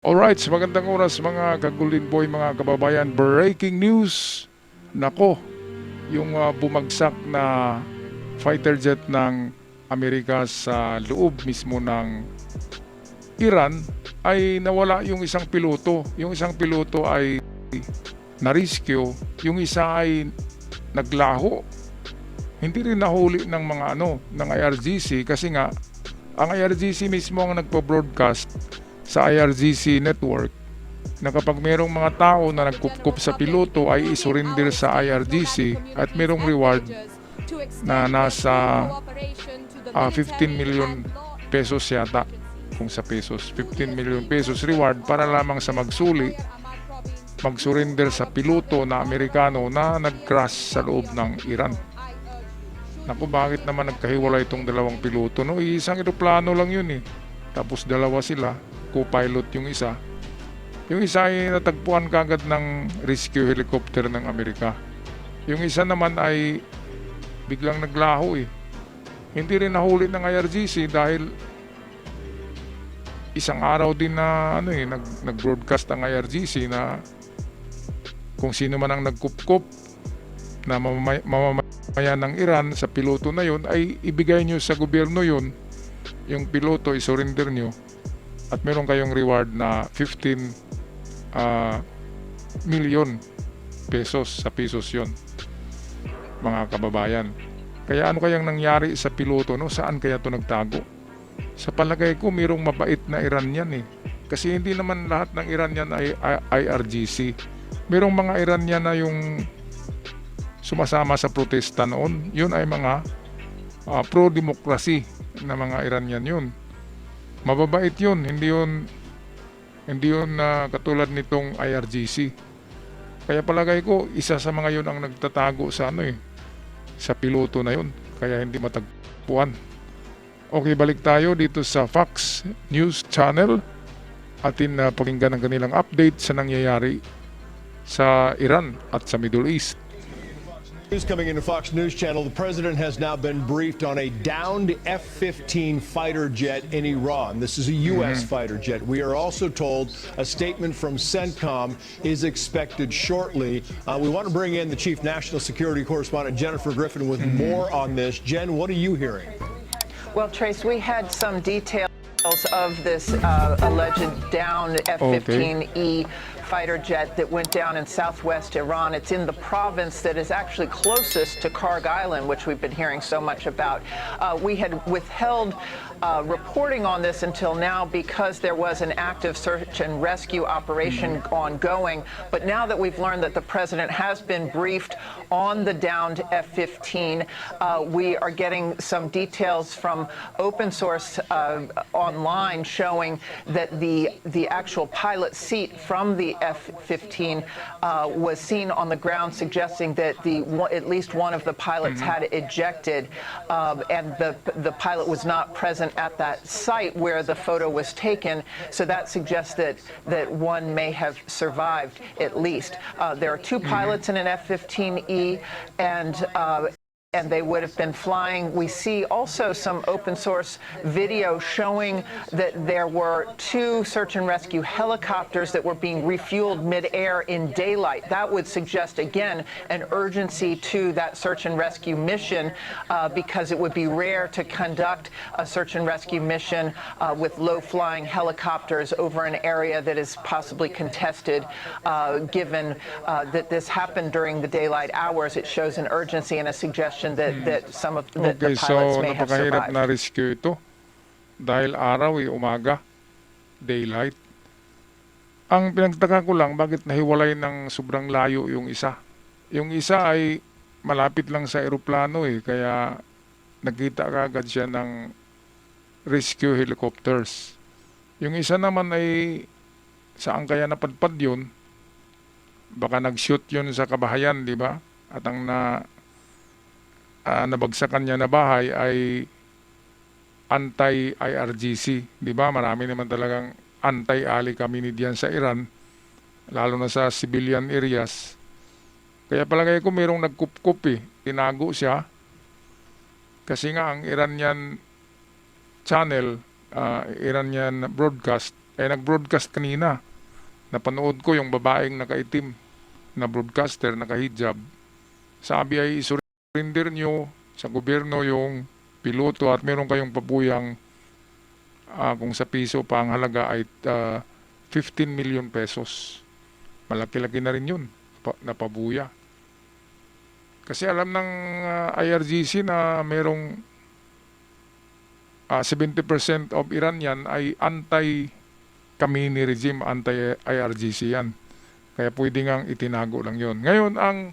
Alright, sa magandang oras mga ka-Golden Boy, mga kababayan. Breaking news! Nako, yung bumagsak na fighter jet ng Amerika sa loob mismo ng Iran ay nawala yung isang piloto. Yung isang piloto ay na-rescue, yung isa ay naglaho. Hindi rin nahuli ng mga ng IRGC kasi nga ang IRGC mismo ang nagpo-broadcast sa IRGC network na kapag merong mga tao na nagkupkup sa piloto ay isurrender sa IRGC at merong reward na nasa 15 million pesos yata, kung sa pesos 15 million pesos reward para lamang sa mag-surrender sa piloto na Amerikano na nag-crash sa loob ng Iran. Naku, bakit naman nagkahiwalay itong dalawang piloto? No, isang eroplano lang yun eh. Tapos dalawa sila, co-pilot yung isa. Yung isa ay natagpuan kagad ng rescue helicopter ng Amerika. Yung isa naman ay biglang naglaho eh. Hindi rin nahuli ng IRGC dahil isang araw din na nag-broadcast ang IRGC na kung sino man ang nagkupkup na mamamayan ng Iran sa piloto na yon ay ibigay nyo sa gobyerno yon, yung piloto isurrender nyo at meron kayong reward na 15 million pesos, sa pesos yon, mga kababayan. Kaya ano kayang nangyari sa piloto, no? Saan kaya to nagtago? Sa palagay ko merong mabait na Iranian eh, kasi hindi naman lahat ng Iranian ay IRGC. Merong mga Iranian na yung sumasama sa protesta noon, yun ay mga pro-democracy na mga Iranian yun. Mababait yun, hindi yun katulad nitong IRGC. Kaya palagay ko, isa sa mga yun ang nagtatago sa sa piloto na yun, kaya hindi matagpuan. Okay, balik tayo dito sa Fox News Channel. Atin na pakinggan ang kanilang update sa nangyayari sa Iran at sa Middle East. News coming into Fox News Channel. The president has now been briefed on a downed F-15 fighter jet in Iran. This is a U.S. fighter jet. We are also told a statement from CENTCOM is expected shortly. We want to bring in the chief national security correspondent, Jennifer Griffin, with more on this. Jen, what are you hearing? Well, Trace, we had some details of this alleged downed F-15E fighter jet that went down in southwest Iran. It's in the province that is actually closest to Karg Island, which we've been hearing so much about. We had withheld reporting on this until now because there was an active search and rescue operation ongoing. But now that we've learned that the president has been briefed on the downed F-15, we are getting some details from open source online showing that the actual pilot seat from the F-15 was seen on the ground, suggesting that at least one of the pilots had ejected, and the pilot was not present at that site where the photo was taken. So that suggests that one may have survived at least. There are two pilots in an F-15E, and they would have been flying. We see also some open source video showing that there were two search and rescue helicopters that were being refueled midair in daylight. That would suggest, again, an urgency to that search and rescue mission because it would be rare to conduct a search and rescue mission with low-flying helicopters over an area that is possibly contested. Given that this happened during the daylight hours, it shows an urgency and a suggestion that some of the pilots may have napakahirap survived. na rescue ito dahil araw umaga, daylight. Ang pinagtaka ko lang, bakit nahiwalay ng sobrang layo yung isa? Yung isa ay malapit lang sa eroplano kaya nakita kagad siya ng rescue helicopters. Yung isa naman ay saan kaya napadpad yun? Baka nag-shoot yun sa kabahayan, di ba? At ang nabagsakan niya na bahay ay anti-IRGC, di ba? Marami naman talagang anti-Ali Khamenei diyan sa Iran, lalo na sa civilian areas. Kaya palagay ko mayroong nagkup-kup tinago siya kasi nga ang Iranian channel, Iranian broadcast Kaya nag-broadcast kanina. Napanood ko yung babaeng nakaitim na broadcaster, nakahijab. Sabi ay surrender nyo sa gobyerno yung piloto at meron kayong papuyang kung sa piso pa ang halaga ay 15 million pesos. Malaki-laki na rin yun na pabuya. Kasi alam ng IRGC na merong 70% of Iranian ay anti-Khamenei regime, anti-IRGC yan. Kaya pwede ngang itinago lang yon. Ngayon, ang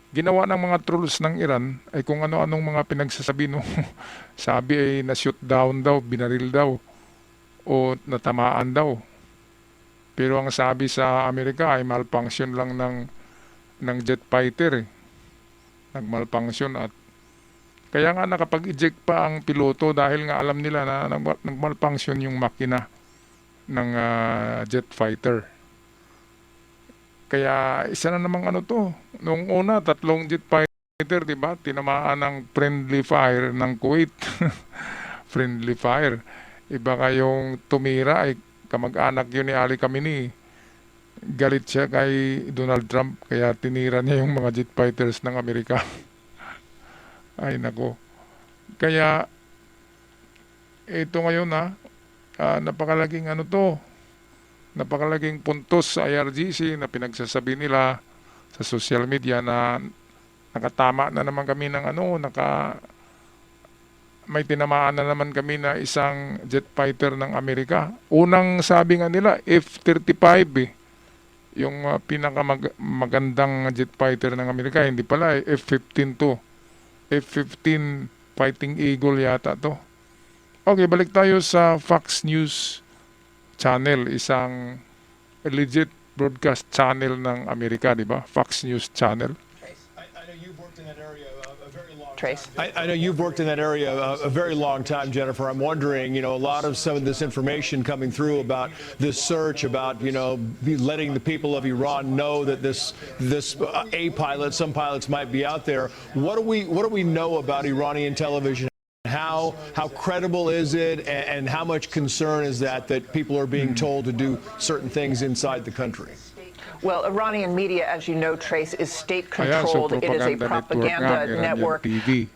ginawa ng mga trolls ng Iran ay kung ano-anong mga pinagsasabi no. Sabi ay na-shoot down daw, binaril daw, o natamaan daw. Pero ang sabi sa Amerika ay malfunction lang ng jet fighter eh. Nagmalfunction at kaya nga nakapag-eject pa ang piloto dahil nga alam nila na nagmalfunction yung makina ng jet fighter. Kaya isa na namang ano to. Noong una, 3 jet fighter, di ba? Tinamaan ng friendly fire ng Kuwait. Friendly fire. Iba kayong tumira ay kamag-anak yun ni Ali Khamenei. Galit siya kay Donald Trump kaya tinira niya yung mga jet fighters ng Amerika. Ay nako. Kaya ito ngayon napakalaking ano to. Napakalaking puntos sa IRGC na pinagsasabi nila sa social media na nakatama na naman kami ng may tinamaan na naman kami na isang jet fighter ng Amerika. Unang sabi nga nila F-35 yung pinakamagandang jet fighter ng Amerika, hindi pala F-15 to. F-15 Fighting Eagle yata to. Okay, balik tayo sa Fox News channel, isang legit broadcast channel ng Amerika, di ba? Fox News channel. Trace. I know you've worked in that area a very long time, Jennifer. I'm wondering, a lot of some of this information coming through about this search, about, letting the people of Iran know that this some pilots might be out there. What do we know about Iranian television? How credible is it, and how much concern is that people are being told to do certain things inside the country? Well, Iranian media, as you know, Trace, is state-controlled. It is a propaganda network. TV.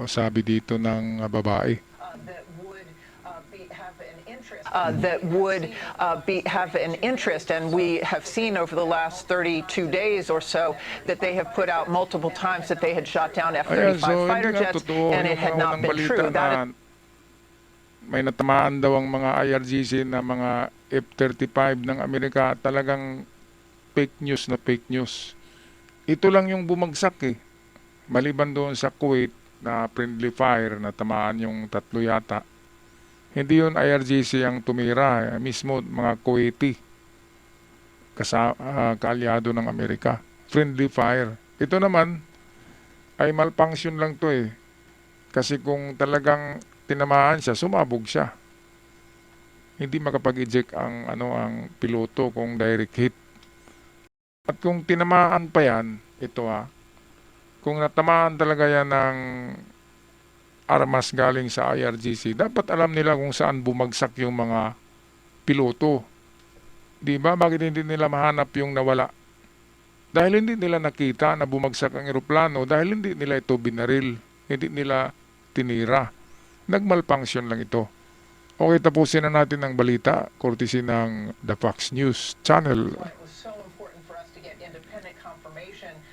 Sabi dito ng babae. That would have an interest, and we have seen over the last 32 days or so that they have put out multiple times that they had shot down F-35 fighter jets, and it had not been true. May natamaan daw ang mga IRGC na mga F-35 ng Amerika. Talagang fake news na fake news. Ito lang yung bumagsak eh. Maliban doon sa Kuwait na friendly fire na tamaan yung 3 yata. Hindi yun IRGC ang tumira. Mismo mga Kuwaiti. Kaalyado ng Amerika. Friendly fire. Ito naman ay malfunction lang to eh. Kasi kung talagang tinamaan siya, sumabog siya. Hindi makapag-eject ang piloto kung direct hit. At kung tinamaan pa yan, kung natamaan talaga yan ng armas galing sa IRGC, dapat alam nila kung saan bumagsak yung mga piloto. Di ba? Bakit hindi nila mahanap yung nawala? Dahil hindi nila nakita na bumagsak ang eroplano, dahil hindi nila ito binaril, hindi nila tinira. Nagmalfunction lang ito. Okay, tapusin na natin ang balita, courtesy ng The Fox News Channel.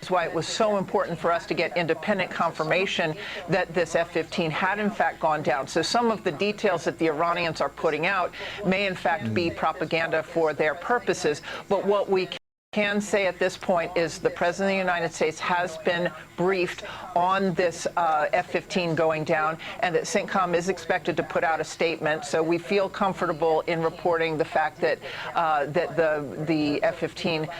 That's why it was so important for us to get independent confirmation that this F-15 had in fact gone down. So some of the details that the Iranians are putting out may in fact be propaganda for their purposes. But what we can say at this point is the President of the United States has been briefed on this F-15 going down, and that CENTCOM is expected to put out a statement. So we feel comfortable in reporting the fact that the F-15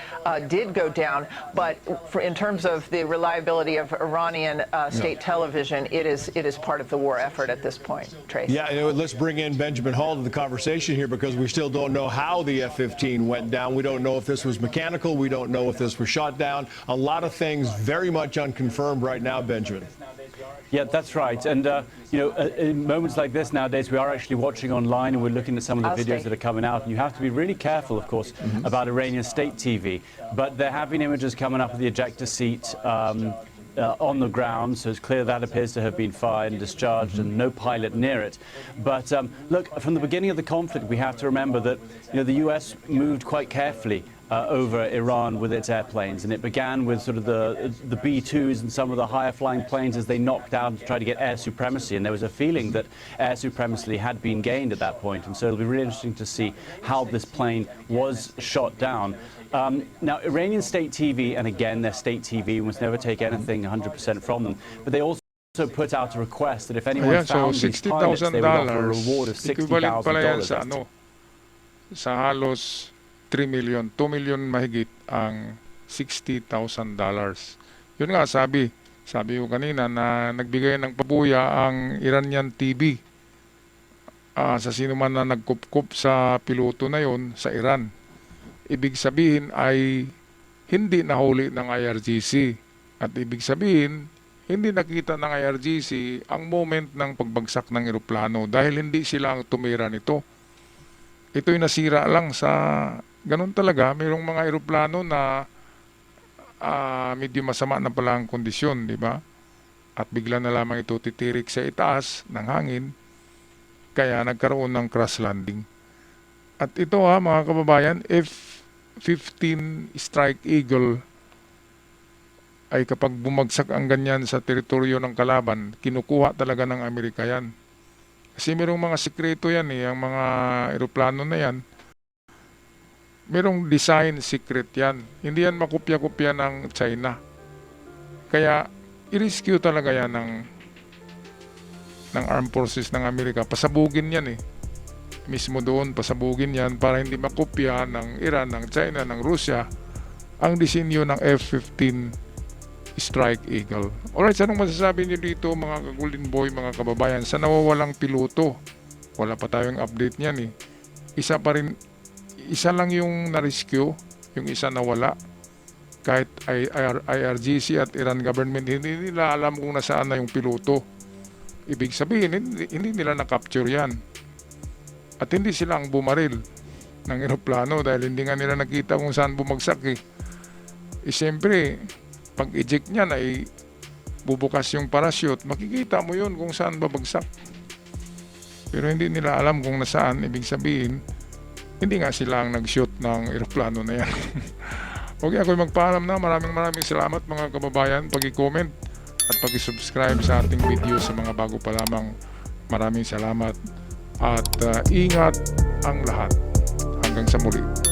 did go down. But in terms of the reliability of Iranian state television, it is part of the war effort at this point. Trace. Yeah, let's bring in Benjamin Hall to the conversation here, because we still don't know how the F-15 went down. We don't know if this was mechanical mechanical. We don't know if this was shot down. A lot of things very much unconfirmed right now, Benjamin. Yeah, that's right. And, in moments like this nowadays, we are actually watching online and we're looking at some of the videos that are coming out. And you have to be really careful, of course, about Iranian state TV. But there have been images coming up of the ejector seat on the ground, so it's clear that appears to have been fired and discharged and no pilot near it. But look, from the beginning of the conflict, we have to remember that the US moved quite carefully over Iran with its airplanes, and it began with sort of the B-2s and some of the higher flying planes as they knocked out to try to get air supremacy, and there was a feeling that air supremacy had been gained at that point, and so it'll be really interesting to see how this plane was shot down. Now, Iranian state TV, and again, their state TV, we must never take anything 100% from them, but they also put out a request that if anyone Ayan, found so these pilots, they would offer a reward of equivalent pala yan sa $60,000. sa halos 3 million, 2 million mahigit ang $60,000. Yun nga, sabi ko kanina na nagbigay ng pabuya ang Iranian TV sa sino man na nagkupkup sa piloto na yon sa Iran. Ibig sabihin ay hindi nahuli ng IRGC. At ibig sabihin, hindi nakita ng IRGC ang moment ng pagbagsak ng eroplano dahil hindi sila ang tumira nito. Ito'y nasira lang sa ganun talaga. Mayroong mga eroplano na medyo masama na pala ang kondisyon, di ba? At bigla na lamang ito titirik sa itaas ng hangin, kaya nagkaroon ng crash landing. At ito mga kababayan, F-15 Strike Eagle ay kapag bumagsak ang ganyan sa teritoryo ng kalaban, kinukuha talaga ng Amerika yan. Kasi mayroong mga sikreto yan ang mga eroplano na yan. Merong design secret yan. Hindi yan makopya-kopya ng China. Kaya, i-rescue talaga yan ng Armed Forces ng Amerika. Pasabugin yan Mismo doon, pasabugin yan para hindi makopya ng Iran, ng China, ng Russia ang disenyo ng F-15 Strike Eagle. Alright, anong masasabi niyo dito mga ka-Golden Boy, mga kababayan, sa nawawalang piloto? Wala pa tayong update niyan Isa lang yung na-rescue, yung isa nawala. Kahit IRGC at Iran government, hindi nila alam kung nasaan na yung piloto. Ibig sabihin, hindi nila na-capture yan. At hindi sila ang bumaril ng eroplano dahil hindi nga nila nakita kung saan bumagsak siyempre, pag-eject niyan ay bubukas yung parachute, makikita mo yun kung saan babagsak. Pero hindi nila alam kung nasaan. Ibig sabihin, hindi nga sila ang nag-shoot ng eroplano na yan. Okay, ako'y magpaalam na. Maraming salamat mga kababayan. Pag-i-comment at pag-i-subscribe sa ating video sa mga bago pa lamang. Maraming salamat at ingat ang lahat. Hanggang sa muli.